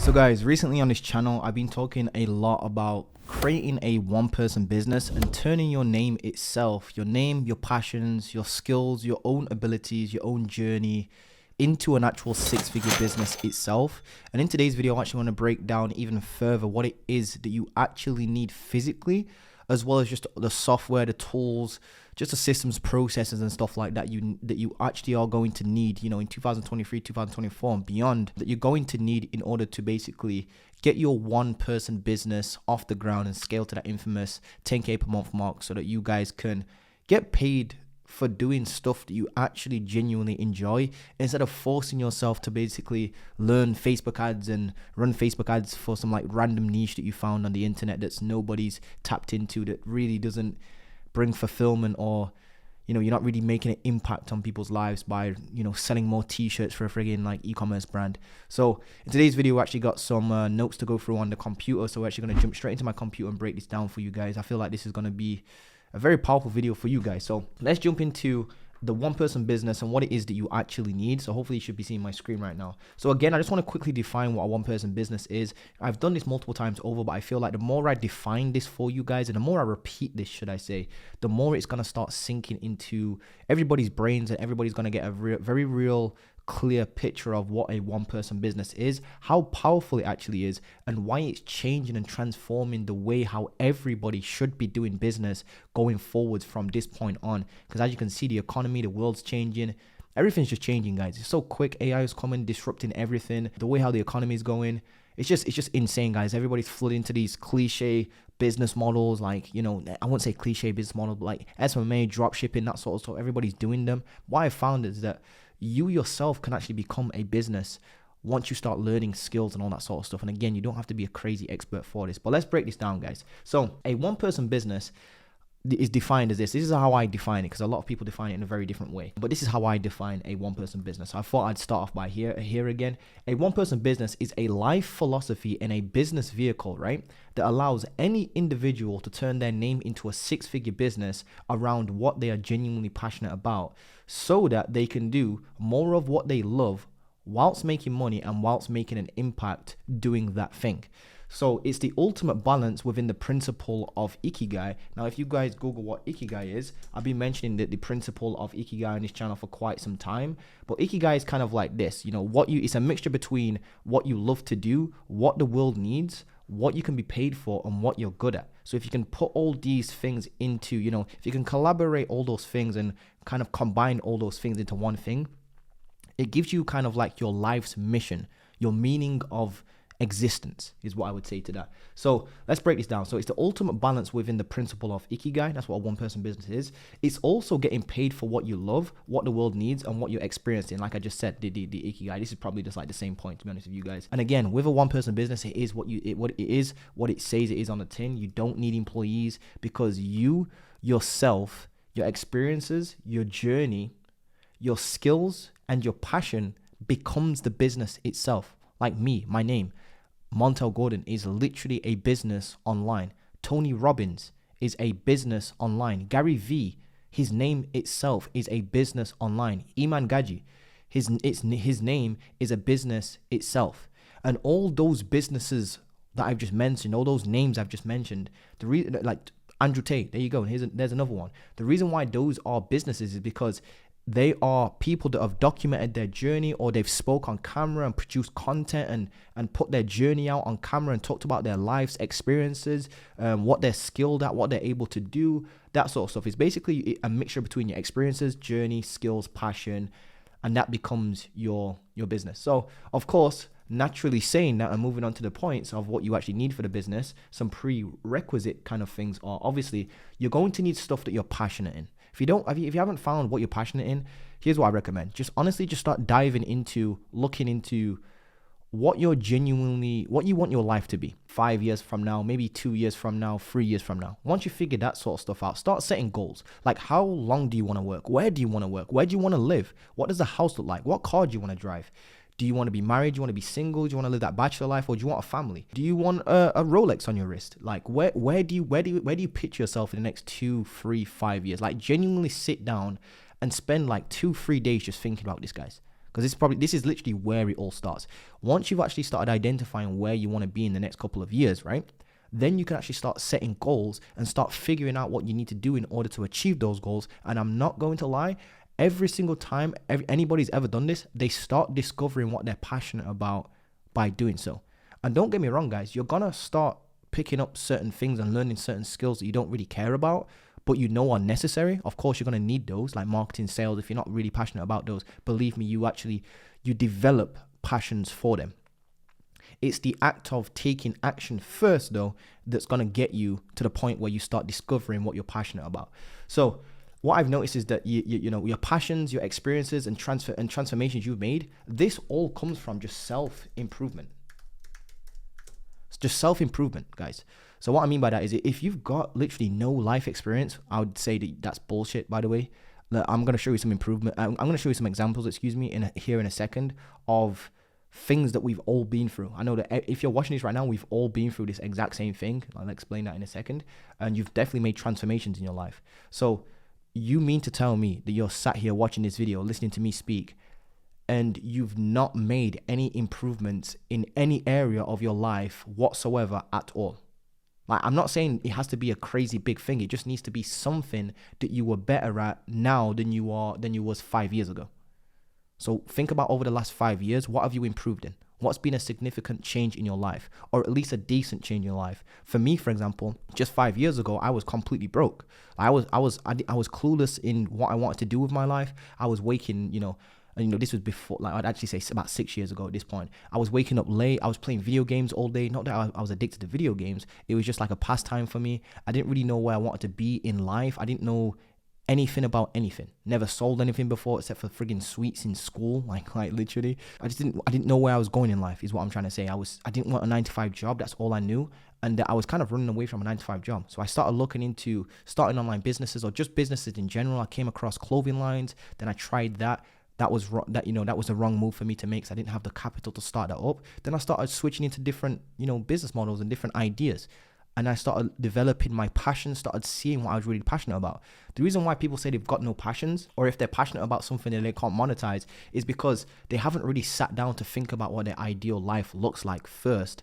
So guys, recently on this channel, I've been talking a lot about creating a one-person business and turning your name itself, your name, your passions, your skills, your own abilities, your own journey into an actual six-figure business itself. And in today's video, I actually want to break down even further what it is that you actually need physically, as well as just the software, the tools, just the systems, processes, and stuff like that you actually are going to need, you know, in 2023, 2024 and beyond, that you're going to need in order to basically get your one-person business off the ground and scale to that infamous 10K per month mark, so that you guys can get paid for doing stuff that you actually genuinely enjoy, instead of forcing yourself to basically learn Facebook ads and run Facebook ads for some like random niche that you found on the internet that's nobody's tapped into, that really doesn't bring fulfillment, or, you know, you're not really making an impact on people's lives by, you know, selling more t-shirts for a friggin' like e-commerce brand. So in today's video, we actually got some notes to go through on the computer, so we're actually going to jump straight into my computer and break this down for you guys. I feel like this is going to be a very powerful video for you guys. So let's jump into the one-person business and what it is that you actually need. So hopefully you should be seeing my screen right now. So again, I just want to quickly define what a one-person business is. I've done this multiple times over, but I feel like the more I define this for you guys, and the more I repeat this, should I say, the more it's going to start sinking into everybody's brains, and everybody's going to get a very real clear picture of what a one-person business is, how powerful it actually is, and why it's changing and transforming the way how everybody should be doing business going forwards from this point on. Because as you can see, the economy, the world's changing, everything's just changing, guys. It's so quick. AI is coming, disrupting everything. The way how the economy is going, it's just insane, guys. Everybody's flooding into these cliche business models, like, you know, I wouldn't say cliche business models, but like SMA, drop shipping, that sort of stuff. Everybody's doing them. What I found is that you yourself can actually become a business once you start learning skills and all that sort of stuff. And again, you don't have to be a crazy expert for this, but let's break this down, guys. So a one-person business is defined as this. This is how I define it, because a lot of people define it in a very different way, but this is how I define a one-person business. So I thought I'd start off by here again. A one-person business is a life philosophy and a business vehicle, right, that allows any individual to turn their name into a six-figure business around what they are genuinely passionate about, so that they can do more of what they love whilst making money and whilst making an impact doing that thing. So it's the ultimate balance within the principle of Ikigai. Now, if you guys Google what Ikigai is, I've been mentioning the principle of Ikigai on this channel for quite some time. But Ikigai is kind of like this, you know, it's a mixture between what you love to do, what the world needs, what you can be paid for, and what you're good at. So if you can put all these things into, you know, if you can collaborate all those things and kind of combine all those things into one thing, it gives you kind of like your life's mission, your meaning of existence, is what I would say to that. So let's break this down. So it's the ultimate balance within the principle of Ikigai. That's what a one-person business is. It's also getting paid for what you love, what the world needs, and what you're experiencing. Like I just said, the Ikigai. This is probably just like the same point, to be honest with you guys. And again, with a one-person business, it is what it says it is on the tin. You don't need employees, because you yourself, your experiences, your journey, your skills, and your passion becomes the business itself. Like me, my name, Montell Gordon, is literally a business online. Tony Robbins is a business online. Gary V, his name itself is a business online. Iman Gaji, his name is a business itself. And all those businesses that I've just mentioned, all those names I've just mentioned, the reason, like Andrew Tate, there you go. There's another one. The reason why those are businesses is because they are people that have documented their journey, or they've spoke on camera and produced content and put their journey out on camera and talked about their life's experiences, what they're skilled at, what they're able to do, that sort of stuff. It's basically a mixture between your experiences, journey, skills, passion, and that becomes your business. So of course, naturally saying that and moving on to the points of what you actually need for the business, some prerequisite kind of things are, obviously, you're going to need stuff that you're passionate in. If you haven't found what you're passionate in, here's what I recommend. Just honestly, just start diving into, looking into what you want your life to be 5 years from now, maybe 2 years from now, 3 years from now. Once you figure that sort of stuff out, start setting goals. Like, how long do you want to work? Where do you want to work? Where do you want to live? What does the house look like? What car do you want to drive? Do you want to be married? Do you want to be single? Do you want to live that bachelor life, or do you want a family? Do you want a Rolex on your wrist? Like, where do you picture yourself in the next 2, 3, 5 years? Like, genuinely sit down and spend like 2-3 days just thinking about this, guys. because this is literally where it all starts. Once you've actually started identifying where you want to be in the next couple of years, right? Then you can actually start setting goals and start figuring out what you need to do in order to achieve those goals. And I'm not going to lie, every single time anybody's ever done this, they start discovering what they're passionate about by doing so. And don't get me wrong, guys, you're gonna start picking up certain things and learning certain skills that you don't really care about, but you know are necessary. Of course, you're going to need those, like marketing, sales. If you're not really passionate about those, believe me, you develop passions for them. It's the act of taking action first, though, that's going to get you to the point where you start discovering what you're passionate about. So what I've noticed is that you know, your passions, your experiences, and transformations you've made, this all comes from just self-improvement. It's just self-improvement, guys. So what I mean by that is, if you've got literally no life experience, I would say that that's bullshit, by the way. I'm going to show you some improvement. I'm going to show you some examples, here in a second, of things that we've all been through. I know that if you're watching this right now, we've all been through this exact same thing. I'll explain that in a second. And you've definitely made transformations in your life. So you mean to tell me that you're sat here watching this video, listening to me speak, and you've not made any improvements in any area of your life whatsoever at all? Like, I'm not saying it has to be a crazy big thing. It just needs to be something that you were better at now than you was 5 years ago. So think about over the last 5 years, what have you improved in? What's been a significant change in your life, or at least a decent change in your life? For me, for example, just 5 years ago, I was completely broke. I was clueless in what I wanted to do with my life. I was waking, and this was before, like, I'd actually say about 6 years ago at this point. I was waking up late. I was playing video games all day. Not that I was addicted to video games. It was just like a pastime for me. I didn't really know where I wanted to be in life. I didn't know anything about anything. Never sold anything before except for friggin' sweets in school. Like literally. I didn't know where I was going in life, is what I'm trying to say. I didn't want a 9-to-5 job. That's all I knew. And I was kind of running away from a 9-to-5 job. So I started looking into starting online businesses, or just businesses in general. I came across clothing lines. Then I tried that. That was the wrong move for me to make, because I didn't have the capital to start that up. Then I started switching into different, business models and different ideas. And I started developing my passion, started seeing what I was really passionate about. The reason why people say they've got no passions, or if they're passionate about something that they can't monetize, is because they haven't really sat down to think about what their ideal life looks like first,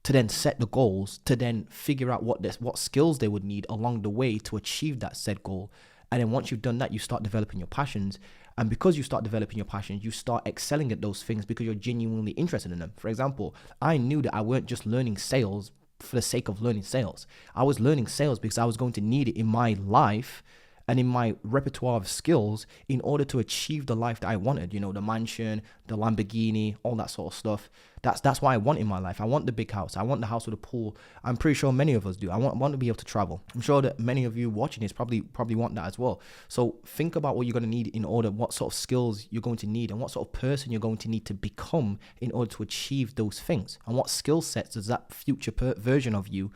to then set the goals, to then figure out what skills they would need along the way to achieve that said goal. And then once you've done that, you start developing your passions. And because you start developing your passions, you start excelling at those things because you're genuinely interested in them. For example, I knew that I weren't just learning sales for the sake of learning sales. I was learning sales because I was going to need it in my life and in my repertoire of skills in order to achieve the life that I wanted, the mansion, the Lamborghini, all that sort of stuff. That's what I want in my life. I want the big house. I want the house with a pool. I'm pretty sure many of us do. I want to be able to travel. I'm sure that many of you watching this probably want that as well. So think about what you're going to need in order, what sort of skills you're going to need, and what sort of person you're going to need to become in order to achieve those things. And what skill sets does that future version of you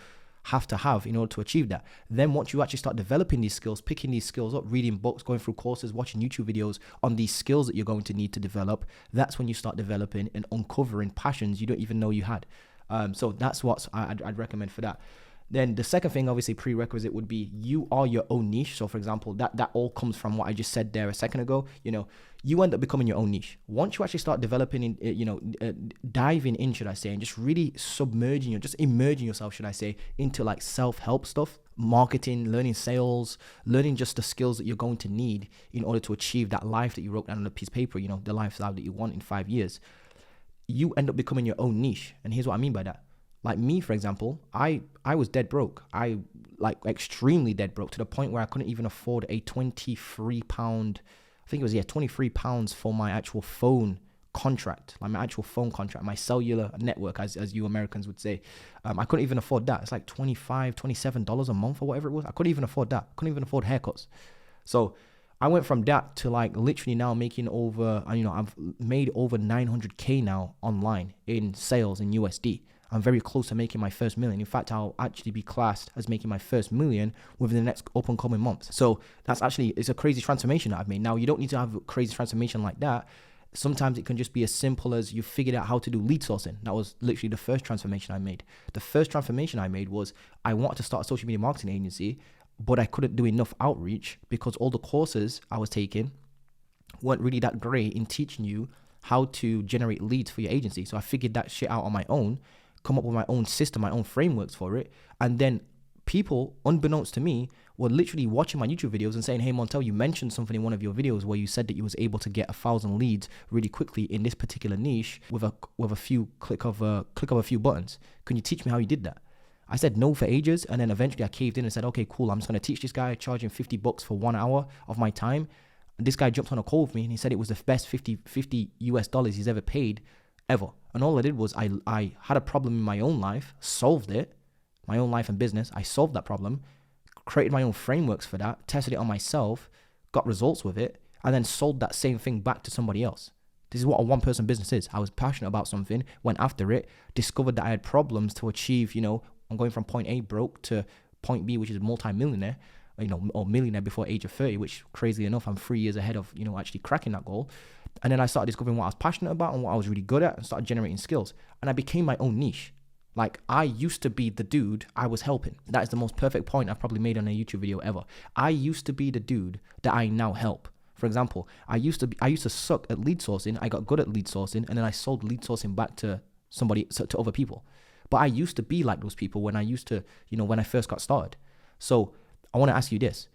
have to have in order to achieve that. Then once you actually start developing these skills, picking these skills up, reading books, going through courses, watching YouTube videos on these skills that you're going to need to develop, that's when you start developing and uncovering passions you don't even know you had. So that's what I'd recommend for that. Then the second thing, obviously prerequisite, would be you are your own niche. So for example, that all comes from what I just said there a second ago. You end up becoming your own niche. Once you actually start developing, diving in, should I say, and just really just immerging yourself, should I say, into like self-help stuff, marketing, learning sales, learning just the skills that you're going to need in order to achieve that life that you wrote down on a piece of paper, the lifestyle that you want in 5 years. You end up becoming your own niche. And here's what I mean by that. Like me, for example, I was dead broke. I extremely dead broke, to the point where I couldn't even afford a £23, I think it was, £23 for my actual phone contract, my cellular network, as you Americans would say. I couldn't even afford that. It's like $25, $27 a month or whatever it was. I couldn't even afford that. Couldn't even afford haircuts. So I went from that to like literally now making over, I've made over 900K now online in sales in USD. I'm very close to making my first million. In fact, I'll actually be classed as making my first million within the next up and coming months. So it's a crazy transformation that I've made. Now, you don't need to have a crazy transformation like that. Sometimes it can just be as simple as you figured out how to do lead sourcing. That was literally the first transformation I made. The first transformation I made was I wanted to start a social media marketing agency, but I couldn't do enough outreach because all the courses I was taking weren't really that great in teaching you how to generate leads for your agency. So I figured that shit out on my own, come up with my own system, my own frameworks for it. And then people, unbeknownst to me, were literally watching my YouTube videos and saying, hey, Montell, you mentioned something in one of your videos where you said that you was able to get 1,000 leads really quickly in this particular niche with a few click of a few buttons. Can you teach me how you did that? I said no for ages, and then eventually I caved in and said, okay, cool, I'm just going to teach this guy, charging $50 for 1 hour of my time. And this guy jumped on a call with me and he said it was the best 50 US dollars he's ever paid ever. And all I did was I had a problem in my own life, solved it, my own life and business. I solved that problem, created my own frameworks for that, tested it on myself, got results with it, and then sold that same thing back to somebody else. This is what a one-person business is. I was passionate about something, went after it, discovered that I had problems to achieve, I'm going from point A broke to point B, which is multi-millionaire, or millionaire before age of 30, which crazily enough, I'm 3 years ahead of, actually cracking that goal. And then I started discovering what I was passionate about and what I was really good at and started generating skills. And I became my own niche. Like, I used to be the dude I was helping. That is the most perfect point I've probably made on a YouTube video ever. I used to be the dude that I now help. For example, I used to suck at lead sourcing. I got good at lead sourcing, and then I sold lead sourcing back to to other people. But I used to be like those people when I first got started. So I want to ask you this.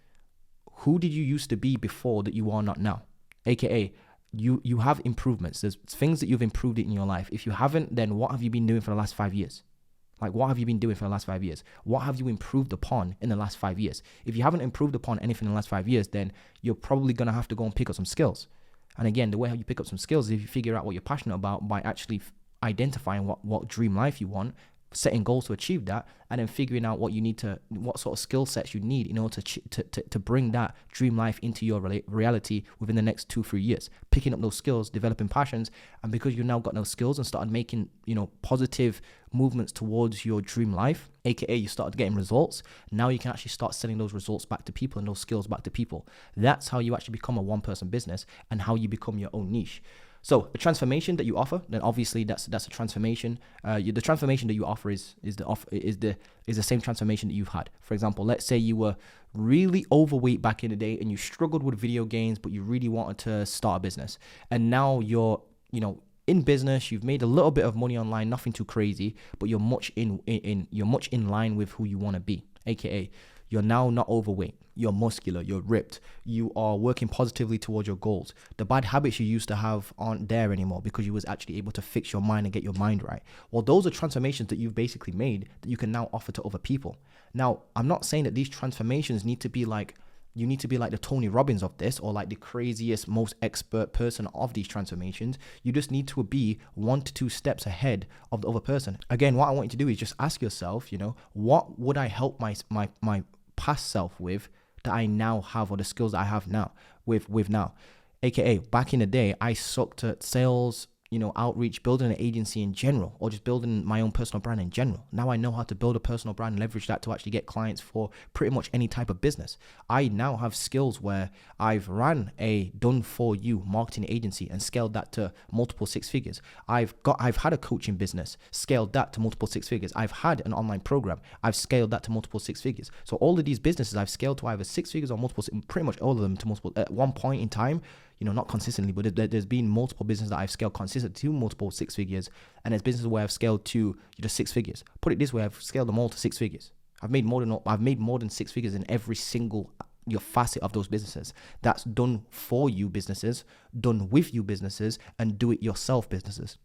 Who did you used to be before that you are not now? AKA, you have improvements. There's things that you've improved in your life. If you haven't, then what have you been doing for the last 5 years? Like, what have you been doing for the last 5 years? What have you improved upon in the last 5 years? If you haven't improved upon anything in the last 5 years, then you're probably going to have to go and pick up some skills. And again, the way how you pick up some skills is if you figure out what you're passionate about by actually identifying what dream life you want, setting goals to achieve that, and then figuring out what sort of skill sets you need in order to bring that dream life into your reality within the next 2-3 years. Picking up those skills, developing passions, and because you've now got those skills and started making positive movements towards your dream life, aka you started getting results, now you can actually start selling those results back to people and those skills back to people. That's how you actually become a one-person business and how you become your own niche. So a transformation that you offer, then obviously that's a transformation. The transformation that you offer is the same transformation that you've had. For example, let's say you were really overweight back in the day and you struggled with video games, but you really wanted to start a business. And now you're, in business, you've made a little bit of money online, nothing too crazy, but you're much in line with who you want to be. AKA, you're now not overweight. You're muscular, you're ripped, you are working positively towards your goals. The bad habits you used to have aren't there anymore because you was actually able to fix your mind and get your mind right. Well, those are transformations that you've basically made that you can now offer to other people. Now, I'm not saying that these transformations need to be like, you need to be like the Tony Robbins of this or like the craziest, most expert person of these transformations. You just need to be 1 to 2 steps ahead of the other person. Again, what I want you to do is just ask yourself, what would I help my past self with that I now have, or the skills that I have now with now. AKA, back in the day, I sucked at sales, outreach, building an agency in general, or just building my own personal brand in general. Now I know how to build a personal brand and leverage that to actually get clients for pretty much any type of business. I now have skills where I've ran a done for you marketing agency and scaled that to multiple 6 figures. I've had a coaching business, scaled that to multiple 6 figures. I've had an online program, I've scaled that to multiple 6 figures. So all of these businesses I've scaled to either 6 figures or multiple, pretty much all of them to multiple at one point in time. Not consistently, but there's been multiple businesses that I've scaled consistently to multiple 6 figures, and there's businesses where I've scaled to 6 figures. Put it this way, I've scaled them all to 6 figures. I've made more than 6 figures in every single facet of those businesses. That's done for you businesses, done with you businesses, and do it yourself businesses,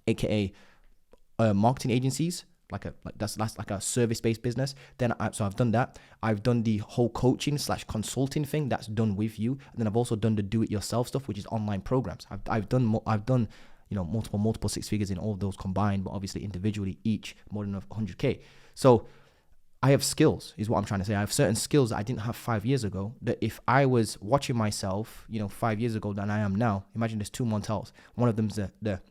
aka marketing agencies. That's like a service-based business. So I've done that. I've done the whole coaching / consulting thing that's done with you, and then I've also done the do-it-yourself stuff, which is online programs. I've done multiple 6 figures in all of those combined, but obviously individually each more than 100K. So I have skills, is what I'm trying to say. I have certain skills that I didn't have 5 years ago, that if I was watching myself, 5 years ago than I am now, imagine there's 2 Montells. One of them's the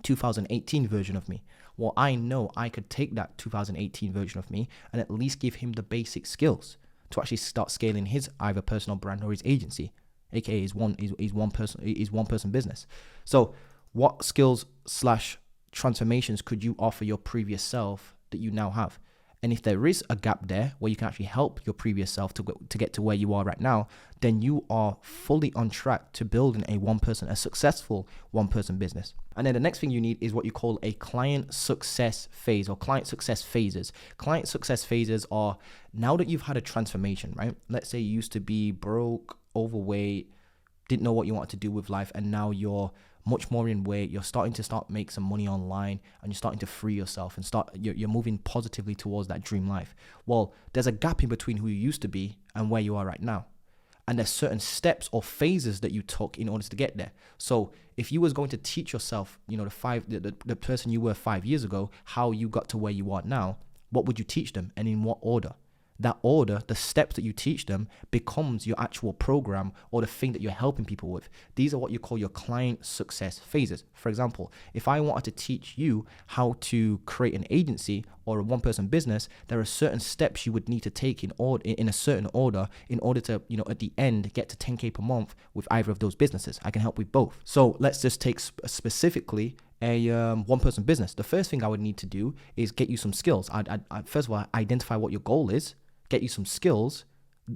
2018 version of me. Well, I know I could take that 2018 version of me and at least give him the basic skills to actually start scaling his either personal brand or his agency, aka his one person business. So what skills / transformations could you offer your previous self that you now have? And if there is a gap there where you can actually help your previous self to get to where you are right now, then you are fully on track to building a successful one-person business. And then the next thing you need is what you call a client success phase or client success phases. Client success phases are now that you've had a transformation, right? Let's say you used to be broke, overweight, didn't know what you wanted to do with life, and now you're much more in weight, you're starting to make some money online, and you're starting to free yourself and you're moving positively towards that dream life. Well, there's a gap in between who you used to be and where you are right now. And there's certain steps or phases that you took in order to get there. So if you was going to teach yourself, the person you were 5 years ago, how you got to where you are now, what would you teach them and in what order? That order, the steps that you teach them, becomes your actual program or the thing that you're helping people with. These are what you call your client success phases. For example, if I wanted to teach you how to create an agency or a one-person business, there are certain steps you would need to take in a certain order in order to, at the end, get to 10K per month with either of those businesses. I can help with both. So let's just take specifically a one-person business. The first thing I would need to do is get you some skills. I'd first of all, identify what your goal is, get you some skills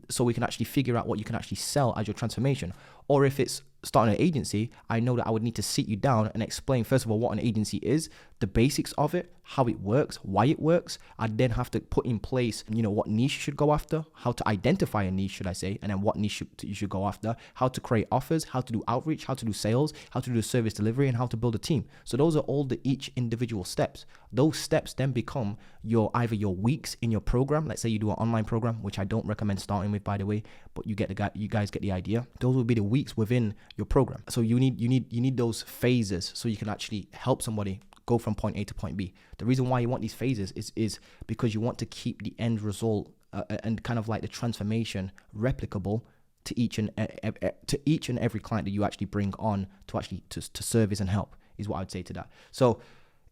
so we can actually figure out what you can actually sell as your transformation. Or if it's starting an agency, I know that I would need to sit you down and explain, first of all, what an agency is, the basics of it, how it works, why it works. I'd then have to put in place, what niche you should go after, how to identify a niche, should I say, and then what niche you should go after, how to create offers, how to do outreach, how to do sales, how to do service delivery, and how to build a team. So those are all each individual steps. Those steps then become either your weeks in your program. Let's say you do an online program, which I don't recommend starting with, by the way, but you guys get the idea. Those will be the weeks within your program. So you need those phases so you can actually help somebody go from point A to point B. The reason why you want these phases is because you want to keep the end result and kind of like the transformation replicable to each and every client that you actually bring on to service and help, is what I would say to that. So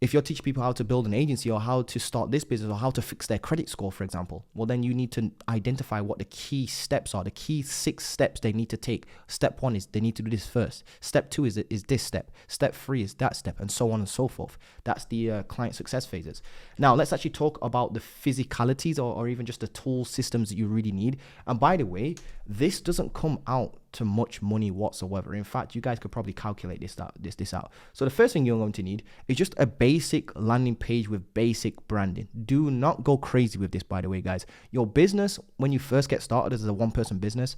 if you're teaching people how to build an agency or how to start this business or how to fix their credit score, for example, well, then you need to identify what the key steps are, the key 6 steps they need to take. Step 1 is they need to do this first. Step 2 is this step. Step 3 is that step, and so on and so forth. That's the client success phases. Now, let's actually talk about the physicalities or even just the tool systems that you really need. And by the way, this doesn't come out to much money whatsoever. In fact, you guys could probably calculate this out. So the first thing you're going to need is just a basic landing page with basic branding. Do not go crazy with this, by the way, guys. Your business, when you first get started as a one-person business,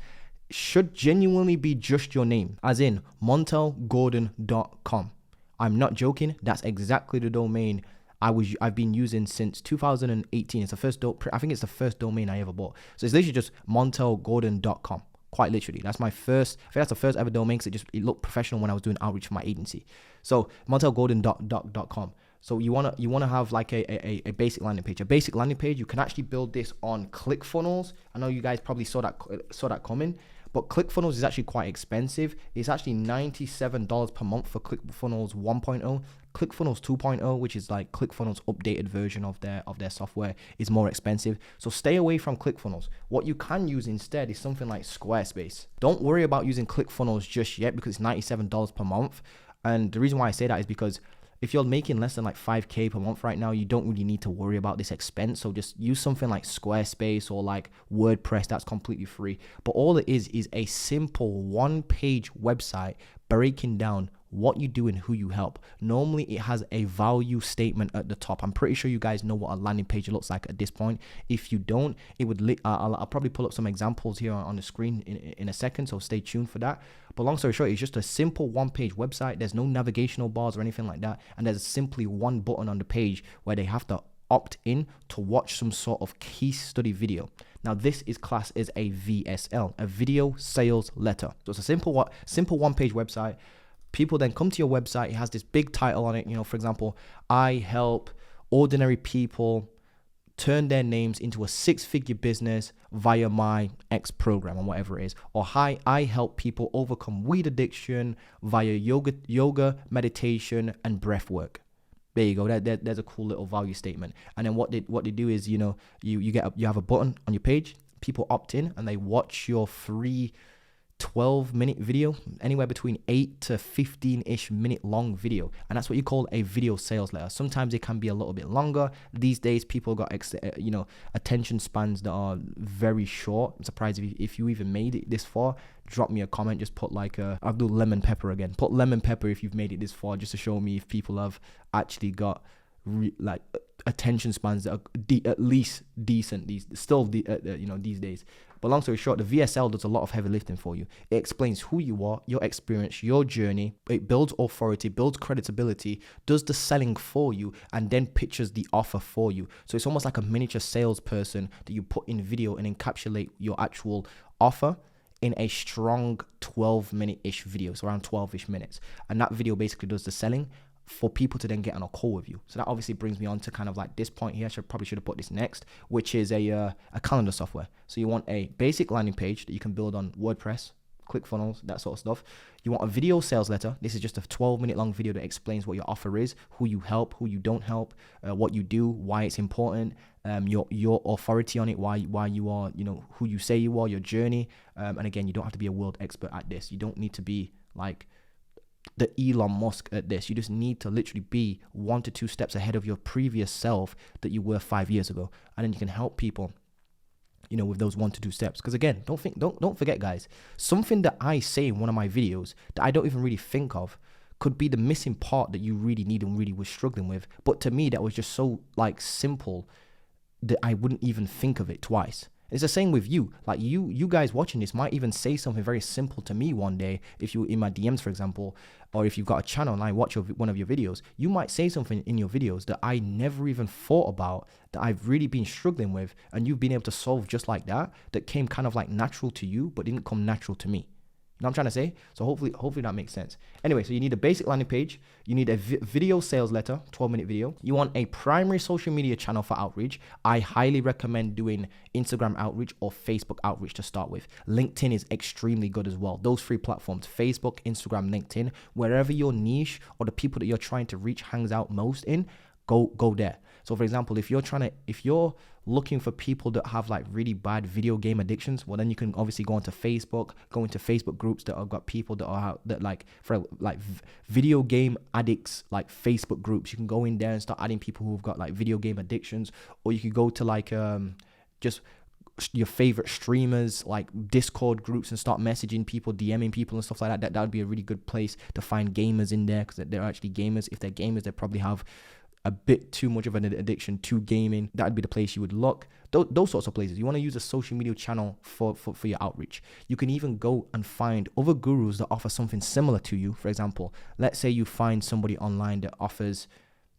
should genuinely be just your name, as in montellgordon.com. I'm not joking. That's exactly the domain I've been using since 2018. It's I think it's the first domain I ever bought. So it's literally just montellgordon.com. Quite literally, that's the first ever domain, because it looked professional when I was doing outreach for my agency. So montellgordon.com. So you wanna have like a basic landing page. A basic landing page, you can actually build this on ClickFunnels. I know you guys probably saw that coming, but ClickFunnels is actually quite expensive. It's actually $97 per month for ClickFunnels 1.0. ClickFunnels 2.0, which is like ClickFunnels updated version of their software, is more expensive. So stay away from ClickFunnels. What you can use instead is something like Squarespace. Don't worry about using ClickFunnels just yet because it's $97 per month. And the reason why I say that is because if you're making less than like 5K per month right now, you don't really need to worry about this expense. So just use something like Squarespace or like WordPress. That's completely free. But all it is a simple one-page website breaking down what you do and who you help. Normally it has a value statement at the top. I'm pretty sure you guys know what a landing page looks like at this point. If you don't, it would I'll probably pull up some examples here on the screen in a second, so stay tuned for that. But long story short, it's just a simple one-page website. There's no navigational bars or anything like that, and there's simply one button on the page where they have to opt in to watch some sort of case study video. Now this is classed as a VSL, a video sales letter. So it's a simple one-page website. People then come to your website. It has this big title on it. For example, I help ordinary people turn their names into a 6-figure business via my X program or whatever it is. Or hi, I help people overcome weed addiction via yoga, meditation, and breath work. There you go. There's a cool little value statement. And then what they do is, you have a button on your page. People opt in and they watch your free 12-minute video, anywhere between 8 to 15-ish minute long video, and that's what you call a video sales letter. Sometimes it can be a little bit longer. These days people got attention spans that are very short. I'm surprised if you even made it this far. Drop me a comment, just put like I'll do lemon pepper again, put lemon pepper if you've made it this far, just to show me if people have actually got attention spans that are at least decent these days. But long story short, the VSL does a lot of heavy lifting for you. It explains who you are, your experience, your journey. It builds authority, builds credibility, does the selling for you, and then pictures the offer for you. So it's almost like a miniature salesperson that you put in video and encapsulate your actual offer in a strong 12-minute-ish video, so around 12-ish minutes. And that video basically does the selling for people to then get on a call with you. So that obviously brings me on to kind of like this point here. I probably should have put this next, which is a calendar software. So you want a basic landing page that you can build on WordPress, ClickFunnels, that sort of stuff. You want a video sales letter. This is just a 12-minute long video that explains what your offer is, who you help, who you don't help, what you do, why it's important, your authority on it, why you are, who you say you are, your journey. And again, you don't have to be a world expert at this. You don't need to be like the Elon Musk at this. You just need to literally be 1 to 2 steps ahead of your previous self that you were 5 years ago, and then you can help people with those 1 to 2 steps. Because again, don't forget, guys, something that I say in one of my videos that I don't even really think of could be the missing part that you really need and really was struggling with. But to me, that was just so like simple that I wouldn't even think of it twice. It's the same with you. Like you guys watching this might even say something very simple to me one day. If you in my DMs, for example, or if you've got a channel and I watch one of your videos, you might say something in your videos that I never even thought about, that I've really been struggling with, and you've been able to solve just like that came kind of like natural to you, but didn't come natural to me. You know what I'm trying to say? So hopefully that makes sense. Anyway, so you need a basic landing page. You need a video sales letter, 12-minute video. You want a primary social media channel for outreach. I highly recommend doing Instagram outreach or Facebook outreach to start with. LinkedIn is extremely good as well. Those 3 platforms, Facebook, Instagram, LinkedIn, wherever your niche or the people that you're trying to reach hangs out most in, go there. So for example, if you're looking for people that have like really bad video game addictions, well then you can obviously go into Facebook, go into Facebook groups that have got people that like for like video game addicts, like Facebook groups. You can go in there and start adding people who've got like video game addictions, or you could go to like just your favorite streamers, like Discord groups, and start messaging people, DMing people and stuff like that. That would be a really good place to find gamers in there, because they're actually gamers. If they're gamers, they probably have a bit too much of an addiction to gaming. That'd be the place you would look. Those sorts of places. You want to use a social media channel for your outreach. You can even go and find other gurus that offer something similar to you. For example, let's say you find somebody online that offers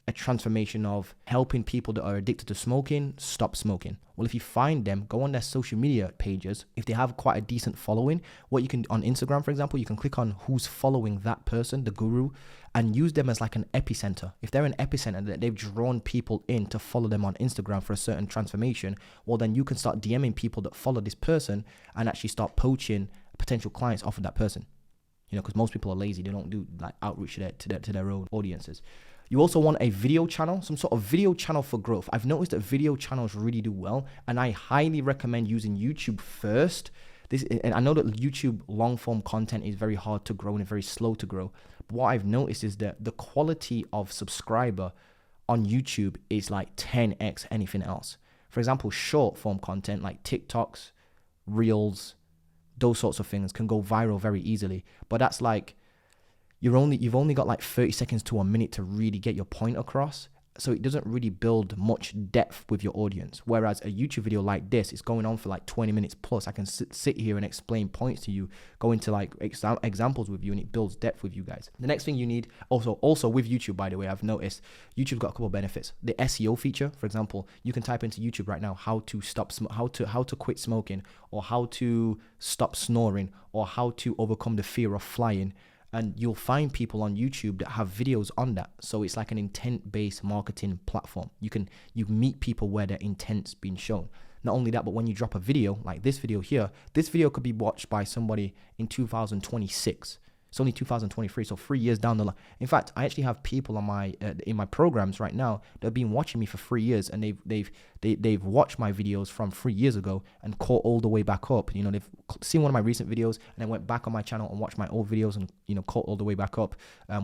a transformation of helping people that are addicted to smoking stop smoking. Well, if you find them, go on their social media pages. If they have quite a decent following, what you can, on Instagram, for example, you can click on who's following that person, the guru, and use them as like an epicenter. If they're an epicenter that they've drawn people in to follow them on Instagram for a certain transformation, well, then you can start DMing people that follow this person and actually start poaching potential clients off of that person. Because most people are lazy. They don't do like outreach to their own audiences. You also want a video channel, some sort of video channel for growth. I've noticed that video channels really do well, and I highly recommend using YouTube first. And I know that YouTube long form content is very hard to grow and very slow to grow. But what I've noticed is that the quality of subscriber on YouTube is like 10x anything else. For example, short form content like TikToks, Reels, those sorts of things can go viral very easily. But that's like, you've only got like 30 seconds to a minute to really get your point across. So it doesn't really build much depth with your audience. Whereas a YouTube video like this is going on for like 20 minutes plus. I can sit here and explain points to you, go into like examples with you, and it builds depth with you guys. The next thing you need, also with YouTube, by the way, I've noticed YouTube's got a couple of benefits. The SEO feature, for example, you can type into YouTube right now how to quit smoking, or how to stop snoring, or how to overcome the fear of flying. And you'll find people on YouTube that have videos on that. So it's like an intent-based marketing platform. You meet people where their intent's been shown. Not only that, but when you drop a video like this video here, this video could be watched by somebody in 2026. It's only 2023, so 3 years down the line. In fact, I actually have people on my in my programs right now that have been watching me for 3 years, and they've watched my videos from 3 years ago and caught all the way back up. You know, they've seen one of my recent videos and then went back on my channel and watched my old videos and, you know, caught all the way back up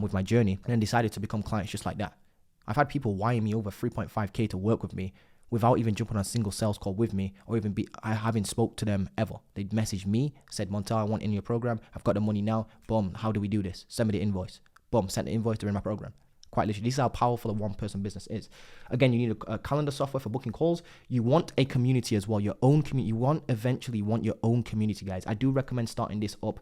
with my journey, and then decided to become clients just like that. I've had people wiring me over 3.5K to work with me without even jumping on a single sales call with me, or even I haven't spoke to them ever. They'd message me, said, Montell, I want in your program. I've got the money now. Boom. How do we do this? Send me the invoice. Boom. Send the invoice. They're in my program. Quite literally. This is how powerful a one-person business is. Again, you need a calendar software for booking calls. You want a community as well, your own community. You eventually want your own community, guys. I do recommend starting this up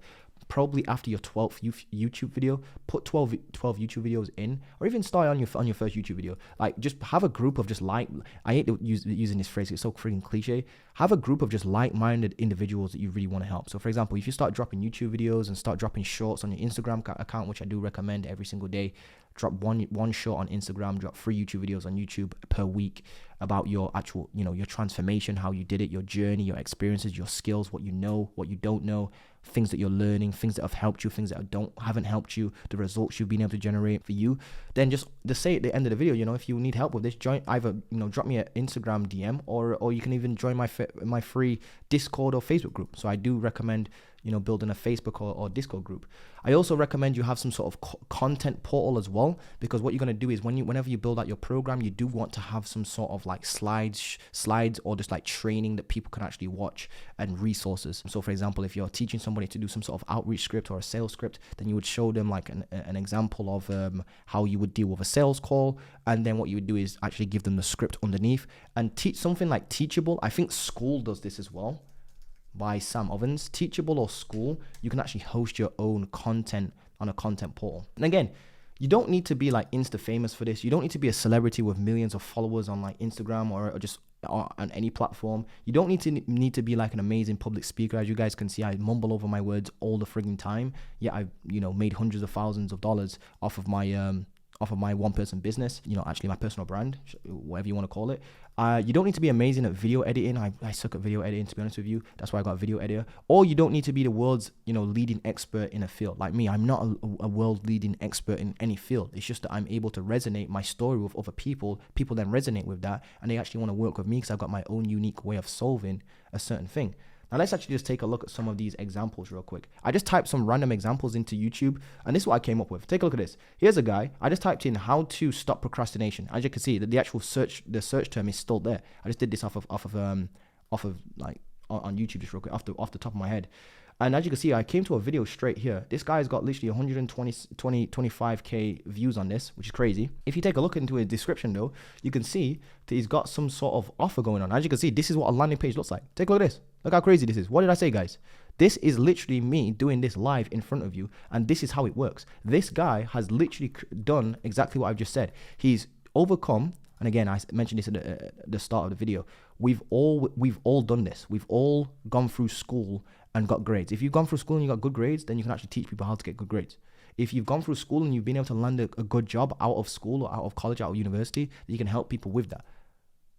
probably after your 12th YouTube video. Put 12 YouTube videos in, or even start on your first YouTube video. Like, just have a group of I hate using this phrase, it's so freaking cliche. Have a group of just like-minded individuals that you really want to help. So for example, if you start dropping YouTube videos and start dropping shorts on your Instagram account, which I do recommend every single day, drop one short on Instagram, drop 3 YouTube videos on YouTube per week about your actual, you know, your transformation, how you did it, your journey, your experiences, your skills, what you know, what you don't know, things that you're learning, things that have helped you, things that haven't helped you, the results you've been able to generate for you. Then just say at the end of the video, you know, if you need help with this, either, you know, drop me an Instagram DM, or you can even join my free Discord or Facebook group. So I do recommend, you know, building a Facebook or Discord group. I also recommend you have some sort of content portal as well, because what you're going to do is whenever you build out your program, you do want to have some sort of like slides or just like training that people can actually watch, and resources. So for example, if you're teaching somebody to do some sort of outreach script or a sales script, then you would show them like an example of how you would deal with a sales call, and then what you would do is actually give them the script underneath and teach something like Teachable. I think School does this as well, by Sam Ovens. Teachable or School, you can actually host your own content on a content portal. And again, you don't need to be like Insta famous for this. You don't need to be a celebrity with millions of followers on like Instagram or just on any platform. You don't need to be like an amazing public speaker. As you guys can see, I mumble over my words all the frigging time. Yeah, I've, you know, made hundreds of thousands of dollars off of my one-person business, you know, actually my personal brand, whatever you want to call it. You don't need to be amazing at video editing. I suck at video editing, to be honest with you. That's why I got a video editor. Or you don't need to be the world's, you know, leading expert in a field. Like me, I'm not a world leading expert in any field. It's just that I'm able to resonate my story with other people. People then resonate with that, and they actually want to work with me because I've got my own unique way of solving a certain thing. Now let's actually just take a look at some of these examples real quick. I just typed some random examples into YouTube, and this is what I came up with. Take a look at this. Here's a guy. I just typed in how to stop procrastination. As you can see, the actual search term is still there. I just did this off of like on YouTube just real quick off the top of my head. And as you can see, I came to a video straight here. This guy's got literally 25K views on this, which is crazy. If you take a look into his description though, you can see that he's got some sort of offer going on. As you can see, this is what a landing page looks like. Take a look at this. Look how crazy this is. What did I say, guys? This is literally me doing this live in front of you, and this is how it works. This guy has literally done exactly what I've just said. He's overcome, and again, I mentioned this at the start of the video. We've all done this. We've all gone through school and got grades. If you've gone through school and you got good grades, then you can actually teach people how to get good grades. If you've gone through school and you've been able to land a good job out of school or out of college, out of university, then you can help people with that.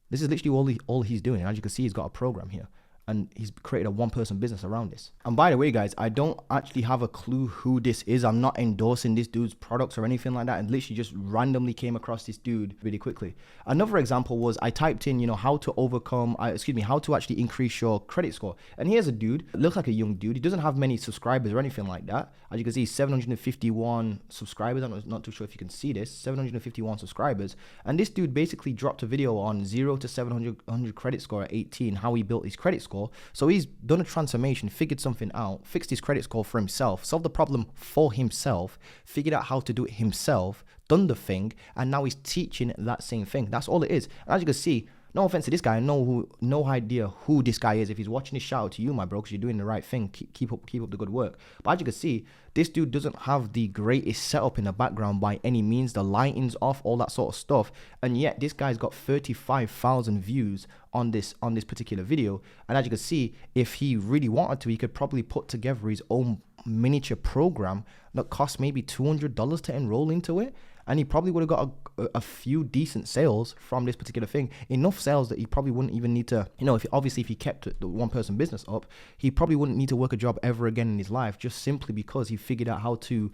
This is literally all he's doing. And as you can see, he's got a program here, and he's created a one-person business around this. And by the way, guys, I don't actually have a clue who this is. I'm not endorsing this dude's products or anything like that. And literally just randomly came across this dude really quickly. Another example was I typed in, you know, how to how to actually increase your credit score. And here's a dude, looks like a young dude. He doesn't have many subscribers or anything like that. As you can see, 751 subscribers. I'm not too sure if you can see this, 751 subscribers. And this dude basically dropped a video on 0 to 700 credit score at 18, how he built his credit score. So he's done a transformation, figured something out, fixed his credit score for himself, solved the problem for himself, figured out how to do it himself, done the thing, and now he's teaching that same thing. That's all it is. And as you can see, no offense to this guy, no idea who this guy is. If he's watching this, shout out to you, my bro, because you're doing the right thing. Keep up the good work. But as you can see, this dude doesn't have the greatest setup in the background by any means. The lighting's off, all that sort of stuff. And yet this guy's got 35,000 views on this particular video. And as you can see, if he really wanted to, he could probably put together his own miniature program that costs maybe $200 to enroll into it. and he probably would have got a few decent sales from this particular thing. Enough sales that he probably wouldn't even need to, if he kept the one person business up, he probably wouldn't need to work a job ever again in his life, just simply because he figured out how to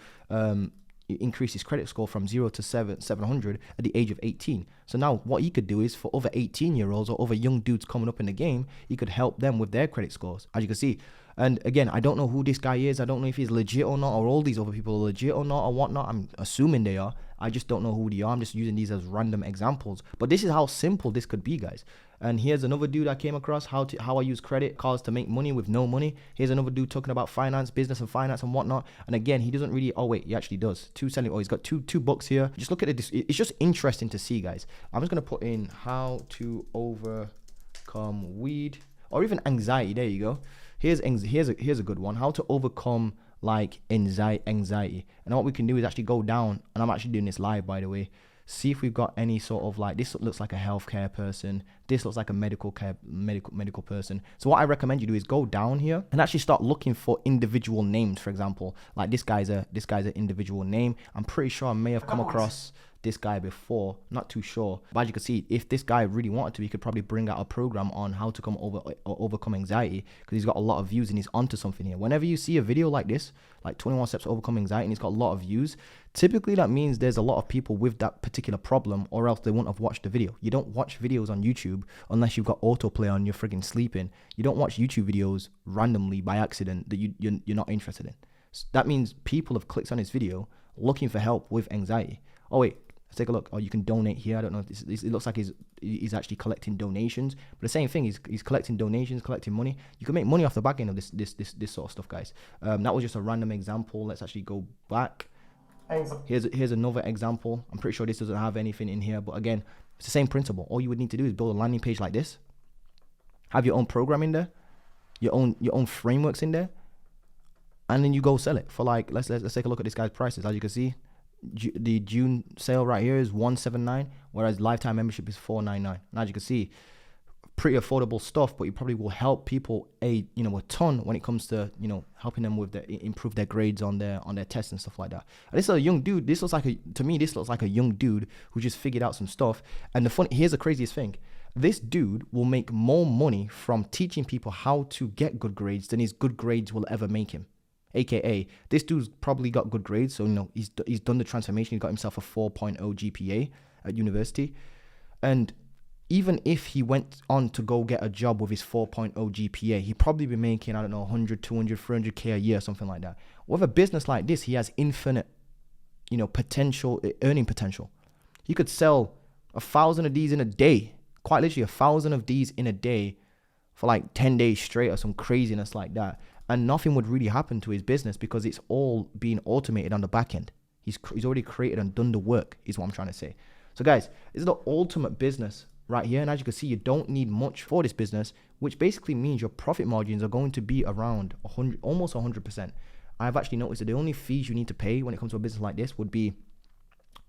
increase his credit score from 0 to 700 at the age of 18. So now what he could do is, for other 18-year-olds or other young dudes coming up in the game, he could help them with their credit scores, as you can see. And again, I don't know who this guy is. I don't know if he's legit or not, or all these other people are legit or not, or whatnot. I'm assuming they are. I just don't know who they are. I'm just using these as random examples. But this is how simple this could be, guys. And here's another dude I came across, how I use credit cards to make money with no money. Here's another dude talking about business and finance and whatnot. And again, he doesn't really, he actually does. He's got two books here. Just look at it. It's just interesting to see, guys. I'm just going to put in how to overcome weed or even anxiety. There you go. Here's a good one. How to overcome like anxiety. And what we can do is actually go down, and I'm actually doing this live, by the way. See if we've got any sort of like, this looks like a healthcare person. This looks like a medical person. So what I recommend you do is go down here and actually start looking for individual names. For example, like this guy's an individual name. I'm pretty sure I may have come across this guy before, not too sure, but as you can see, if this guy really wanted to, he could probably bring out a program on how to overcome anxiety, because he's got a lot of views and he's onto something here. Whenever you see a video like this, like 21 steps to overcome anxiety, and it's got a lot of views, typically that means there's a lot of people with that particular problem, or else they wouldn't have watched the video. You don't watch videos on YouTube unless you've got autoplay on, you're friggin' sleeping. You don't watch YouTube videos randomly by accident that you're not interested in. So that means people have clicked on this video looking for help with anxiety. Oh wait, let's take a look. Oh, you can donate here. I don't know if this it looks like he's actually collecting donations, but the same thing, he's collecting donations, collecting money. You can make money off the back end of this sort of stuff, guys. That was just a random example. Let's actually go back. Here's another example. I'm pretty sure this doesn't have anything in here, but again, it's the same principle. All you would need to do is build a landing page like this, have your own program in there, your own frameworks in there, and then you go sell it for like, let's take a look at this guy's prices. As you can see, the June sale right here is $179, whereas lifetime membership is $499. And as you can see, pretty affordable stuff, but it probably will help people a ton when it comes to helping them with improve their grades on their tests and stuff like that. And this is a young dude. This looks like a young dude who just figured out some stuff. And here's the craziest thing: this dude will make more money from teaching people how to get good grades than his good grades will ever make him. AKA, this dude's probably got good grades, so he's done the transformation. He got himself a 4.0 GPA at university, and even if he went on to go get a job with his 4.0 GPA, he'd probably be making, I don't know, 100, 200, 300k a year, something like that. With a business like this, he has infinite, earning potential. He could sell 1,000 of these in a day, quite literally 1,000 of these in a day for like 10 days straight or some craziness like that. And nothing would really happen to his business because it's all being automated on the back end. He's already created and done the work, is what I'm trying to say. So guys, this is the ultimate business right here. And as you can see, you don't need much for this business, which basically means your profit margins are going to be around 100, almost 100%. I've actually noticed that the only fees you need to pay when it comes to a business like this would be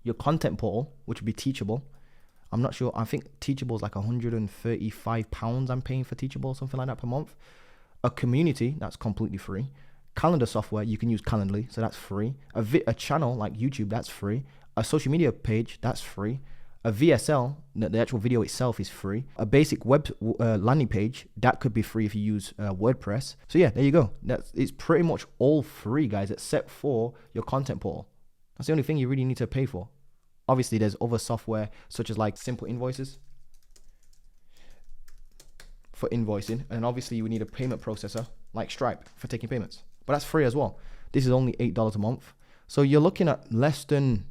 your content portal, which would be Teachable. I'm not sure. I think Teachable is like £135 I'm paying for Teachable, something like that per month. A community, that's completely free. Calendar software, you can use Calendly, so that's free. A channel like YouTube, that's free. A social media page, that's free. A VSL, the actual video itself is free. A basic web landing page, that could be free if you use WordPress. So yeah, there you go. It's pretty much all free, guys, except for your content portal. That's the only thing you really need to pay for. Obviously, there's other software such as like Simple Invoices for invoicing, and obviously you would need a payment processor like Stripe for taking payments, but that's free as well. This is only $8 a month, so you're looking at less than,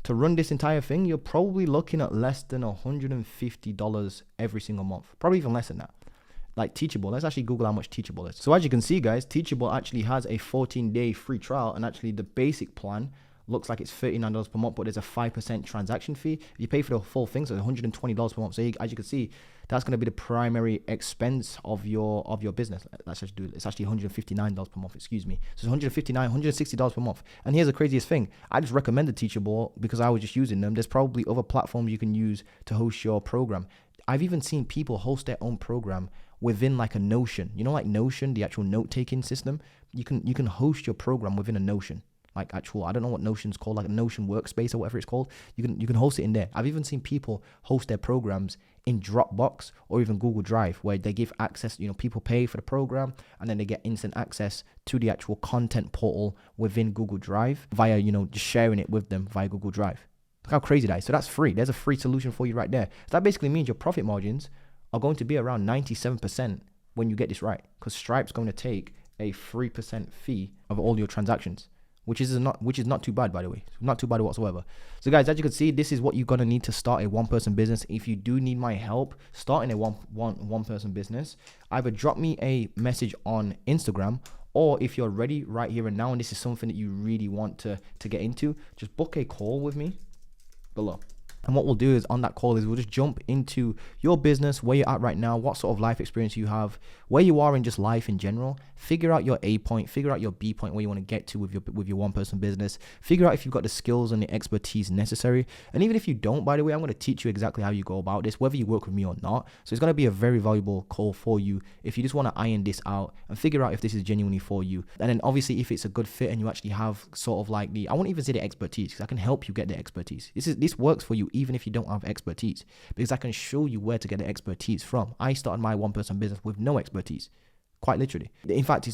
to run this entire thing, you're probably looking at less than $150 every single month, probably even less than that. Like Teachable, let's actually Google how much Teachable is. So as you can see, guys, Teachable actually has a 14-day free trial, and actually the basic plan looks like it's $39 per month, but there's a 5% transaction fee. If you pay for the full thing, so $120 per month. So as you can see, that's going to be the primary expense of your business. Let's just do it. It's actually $159 per month, excuse me. So it's $160 per month. And here's the craziest thing. I just recommended Teachable because I was just using them. There's probably other platforms you can use to host your program. I've even seen people host their own program within like a Notion. Like Notion, the actual note-taking system. You can host your program within a Notion. like actual, I don't know what Notion's called, like a Notion workspace or whatever it's called. You can host it in there. I've even seen people host their programs in Dropbox or even Google Drive, where they give access, people pay for the program and then they get instant access to the actual content portal within Google Drive via, just sharing it with them via Google Drive. Look how crazy that is. So that's free. There's a free solution for you right there. So that basically means your profit margins are going to be around 97% when you get this right, because Stripe's going to take a 3% fee of all your transactions, which is not too bad, by the way. Not too bad whatsoever. So guys, as you can see, this is what you're going to need to start a one-person business. If you do need my help starting a one-person business, either drop me a message on Instagram, or if you're ready right here and now and this is something that you really want to get into, just book a call with me below. And what we'll do is on that call is we'll just jump into your business, where you're at right now, what sort of life experience you have, where you are in just life in general, figure out your A point, figure out your B point, where you want to get to with your one-person business, figure out if you've got the skills and the expertise necessary. And even if you don't, by the way, I'm going to teach you exactly how you go about this, whether you work with me or not. So it's going to be a very valuable call for you if you just want to iron this out and figure out if this is genuinely for you. And then obviously if it's a good fit and you actually have sort of like I won't even say the expertise, because I can help you get the expertise. This works for you even if you don't have expertise, because I can show you where to get the expertise from. I started my one-person business with no expertise, quite literally. In fact,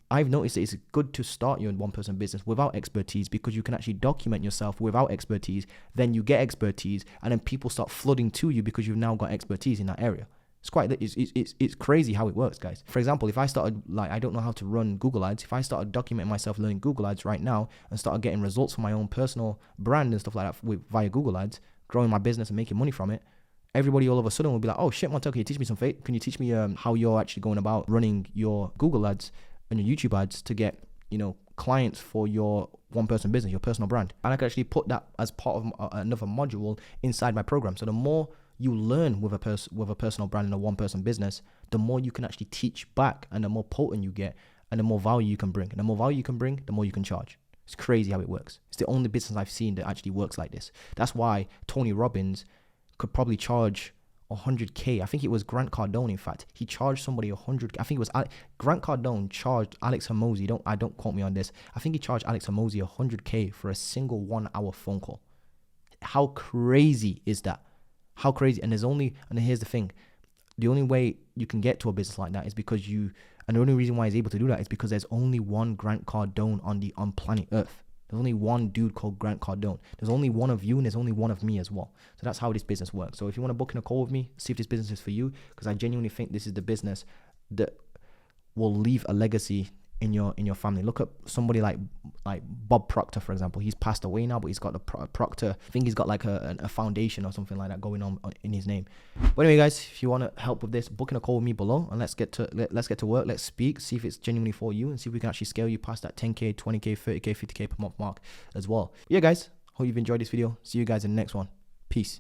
I've noticed that it's good to start your one-person business without expertise, because you can actually document yourself without expertise, then you get expertise, and then people start flooding to you because you've now got expertise in that area. It's crazy how it works, guys. For example, if I started, I don't know how to run Google Ads. If I started documenting myself learning Google Ads right now and started getting results for my own personal brand and stuff like that via Google Ads, growing my business and making money from it, everybody all of a sudden will be like, oh shit, Montell, can you teach me some faith? Can you teach me how you're actually going about running your Google Ads and your YouTube ads to get, clients for your one-person business, your personal brand? And I can actually put that as part of another module inside my program. So the more you learn with a personal brand and a one-person business, the more you can actually teach back, and the more potent you get, and the more value you can bring. And the more value you can bring, the more you can charge. It's crazy how it works. It's the only business I've seen that actually works like this. That's why Tony Robbins could probably charge 100K. I think it was Grant Cardone, in fact. He charged somebody 100K. I think it was Grant Cardone charged Alex Hormozi. Don't quote me on this. I think he charged Alex Hormozi 100K for a single 1 hour phone call. How crazy is that? How crazy. And here's the thing. The only way you can get to a business like that is because and the only reason why he's able to do that is because there's only one Grant Cardone on planet Earth. There's only one dude called Grant Cardone. There's only one of you, and there's only one of me as well. So that's how this business works. So if you want to book in a call with me, see if this business is for you, because I genuinely think this is the business that will leave a legacy in your family. Look at somebody like Bob Proctor, for example. He's passed away now, but he's got the Proctor. I think he's got like a foundation or something like that going on in his name. But anyway, guys, if you want to help with this, book in a call with me below, and let's get to work. Let's speak, see if it's genuinely for you, and see if we can actually scale you past that 10K, 20K, 30K, 50K per month mark as well. Yeah, guys, hope you've enjoyed this video. See you guys in the next one. Peace.